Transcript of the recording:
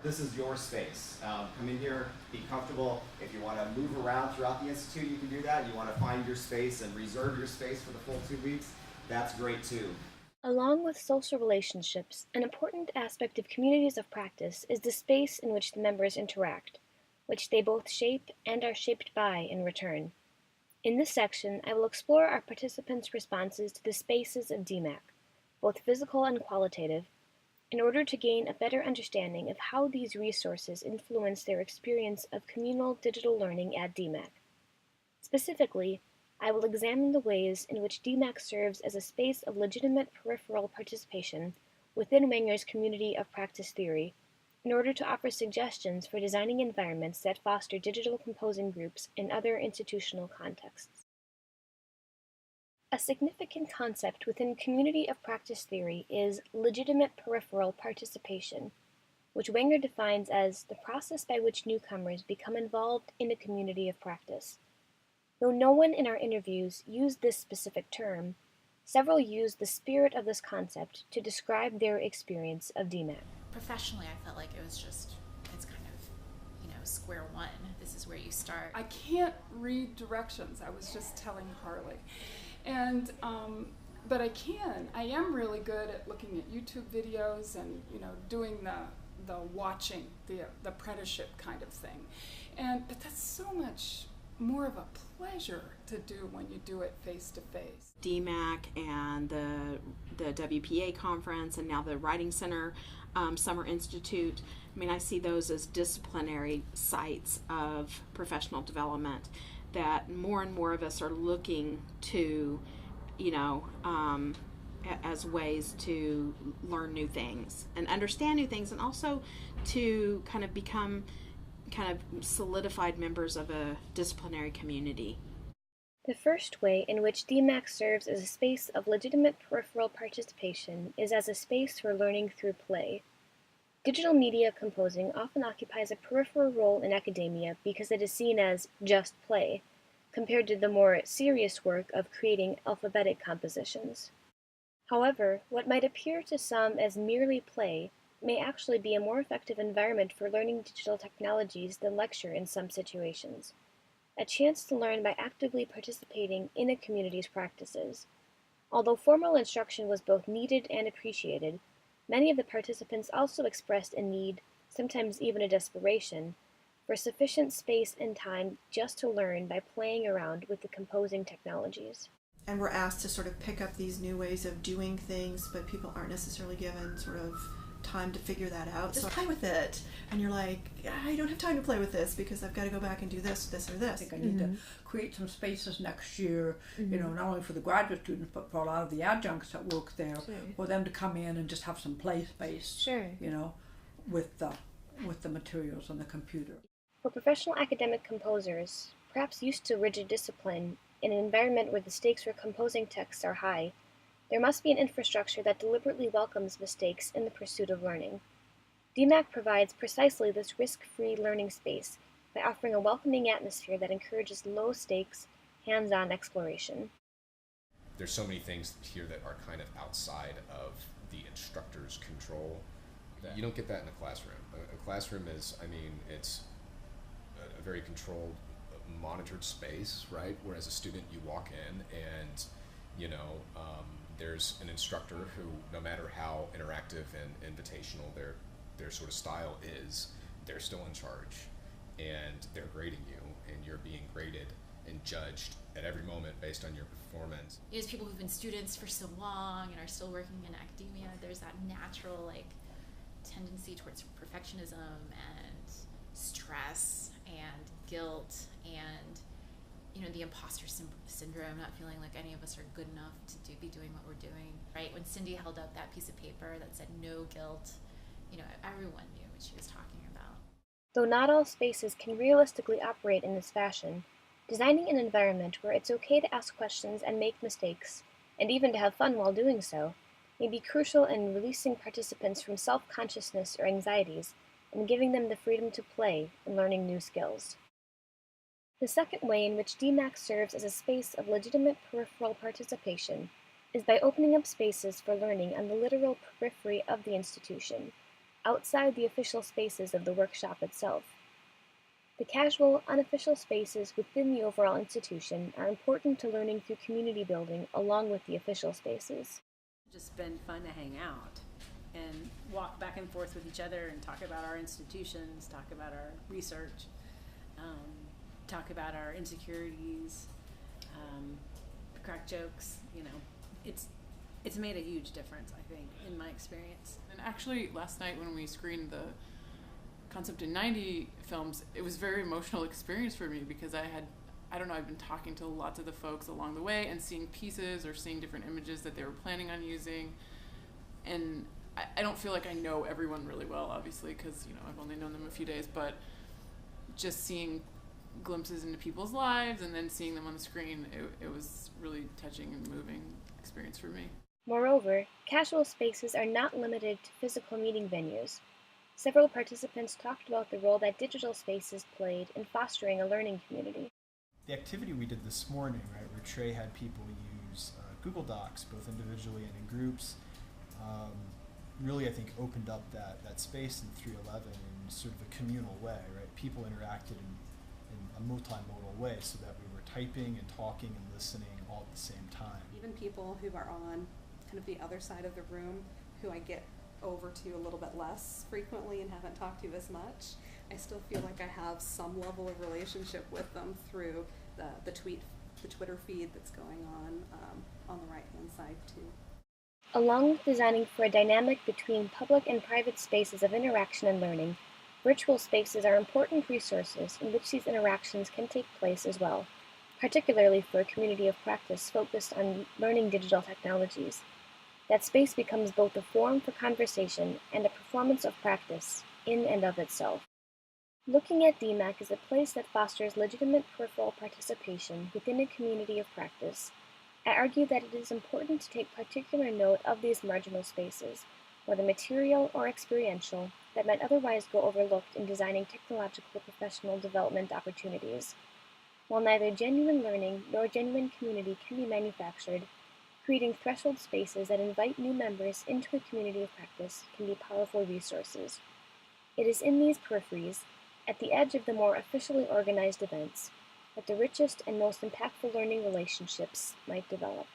This is your space. Come in here, be comfortable. If you want to move around throughout the Institute, you can do that. You want to find your space and reserve your space for the full 2 weeks, that's great too. Along with social relationships, an important aspect of communities of practice is the space in which the members interact, which they both shape and are shaped by in return. In this section, I will explore our participants' responses to the spaces of DMAC, both physical and qualitative, in order to gain a better understanding of how these resources influence their experience of communal digital learning at DMAC. Specifically, I will examine the ways in which DMAC serves as a space of legitimate peripheral participation within Wenger's community of practice theory, in order to offer suggestions for designing environments that foster digital composing groups in other institutional contexts. A significant concept within community of practice theory is legitimate peripheral participation, which Wenger defines as the process by which newcomers become involved in a community of practice. Though no one in our interviews used this specific term, several used the spirit of this concept to describe their experience of DMAC. Professionally, I felt like it's kind of, square one. This is where you start. I can't read directions, I was just telling Harley. And, but I am really good at looking at YouTube videos and, doing the watching, the apprenticeship kind of thing. But that's so much more of a pleasure to do when you do it face to face. DMAC and the WPA conference and now the Writing Center Summer Institute. I mean, I see those as disciplinary sites of professional development that more and more of us are looking to, as ways to learn new things and understand new things, and also to kind of become solidified members of a disciplinary community. The first way in which DMAC serves as a space of legitimate peripheral participation is as a space for learning through play. Digital media composing often occupies a peripheral role in academia because it is seen as just play, compared to the more serious work of creating alphabetic compositions. However, what might appear to some as merely play may actually be a more effective environment for learning digital technologies than lecture in some situations. A chance to learn by actively participating in a community's practices. Although formal instruction was both needed and appreciated, many of the participants also expressed a need, sometimes even a desperation, for sufficient space and time just to learn by playing around with the composing technologies. And we're asked to sort of pick up these new ways of doing things, but people aren't necessarily given sort of time to figure that out. Just play with it. And you're like, I don't have time to play with this because I've got to go back and do this, this, or this. I think I need to create some spaces next year, not only for the graduate students, but for a lot of the adjuncts that work there, for them to come in and just have some play space, with the materials on the computer. For professional academic composers, perhaps used to rigid discipline, in an environment where the stakes for composing texts are high, there must be an infrastructure that deliberately welcomes mistakes in the pursuit of learning. DMAC provides precisely this risk-free learning space by offering a welcoming atmosphere that encourages low-stakes, hands-on exploration. There's so many things here that are kind of outside of the instructor's control. You don't get that in a classroom. A classroom is, it's a very controlled, monitored space, right? Whereas a student, you walk in and, there's an instructor who, no matter how interactive and invitational their sort of style is, they're still in charge, and they're grading you, and you're being graded and judged at every moment based on your performance. As people who've been students for so long and are still working in academia, there's that natural tendency towards perfectionism and stress and guilt and the imposter syndrome, not feeling like any of us are good enough to be doing what we're doing, right? When Cindy held up that piece of paper that said no guilt, everyone knew what she was talking about. Though not all spaces can realistically operate in this fashion, designing an environment where it's okay to ask questions and make mistakes, and even to have fun while doing so, may be crucial in releasing participants from self-consciousness or anxieties and giving them the freedom to play and learning new skills. The second way in which DMAC serves as a space of legitimate peripheral participation is by opening up spaces for learning on the literal periphery of the institution, outside the official spaces of the workshop itself. The casual, unofficial spaces within the overall institution are important to learning through community building along with the official spaces. It's just been fun to hang out and walk back and forth with each other and talk about our institutions, talk about our research, talk about our insecurities, crack jokes. You know, it's made a huge difference, I think, in my experience. And actually, last night when we screened the Concept in 90 films, it was a very emotional experience for me because I've been talking to lots of the folks along the way and seeing pieces or seeing different images that they were planning on using. And I don't feel like I know everyone really well, obviously, because, I've only known them a few days, but just seeing glimpses into people's lives and then seeing them on the screen, it was really touching and moving experience for me. Moreover, casual spaces are not limited to physical meeting venues. Several participants talked about the role that digital spaces played in fostering a learning community. The activity we did this morning, right, where Trey had people use Google Docs, both individually and in groups, really, I think, opened up that space in 311 in sort of a communal way, right? People interacted in a multimodal way so that we were typing and talking and listening all at the same time. Even people who are on kind of the other side of the room, who I get over to a little bit less frequently and haven't talked to as much, I still feel like I have some level of relationship with them through the Twitter feed that's going on the right-hand side too. Along with designing for a dynamic between public and private spaces of interaction and learning, virtual spaces are important resources in which these interactions can take place as well, particularly for a community of practice focused on learning digital technologies. That space becomes both a forum for conversation and a performance of practice in and of itself. Looking at DMAC as a place that fosters legitimate peripheral participation within a community of practice, I argue that it is important to take particular note of these marginal spaces, whether material or experiential, that might otherwise go overlooked in designing technological professional development opportunities. While neither genuine learning nor genuine community can be manufactured, creating threshold spaces that invite new members into a community of practice can be powerful resources. It is in these peripheries, at the edge of the more officially organized events, that the richest and most impactful learning relationships might develop.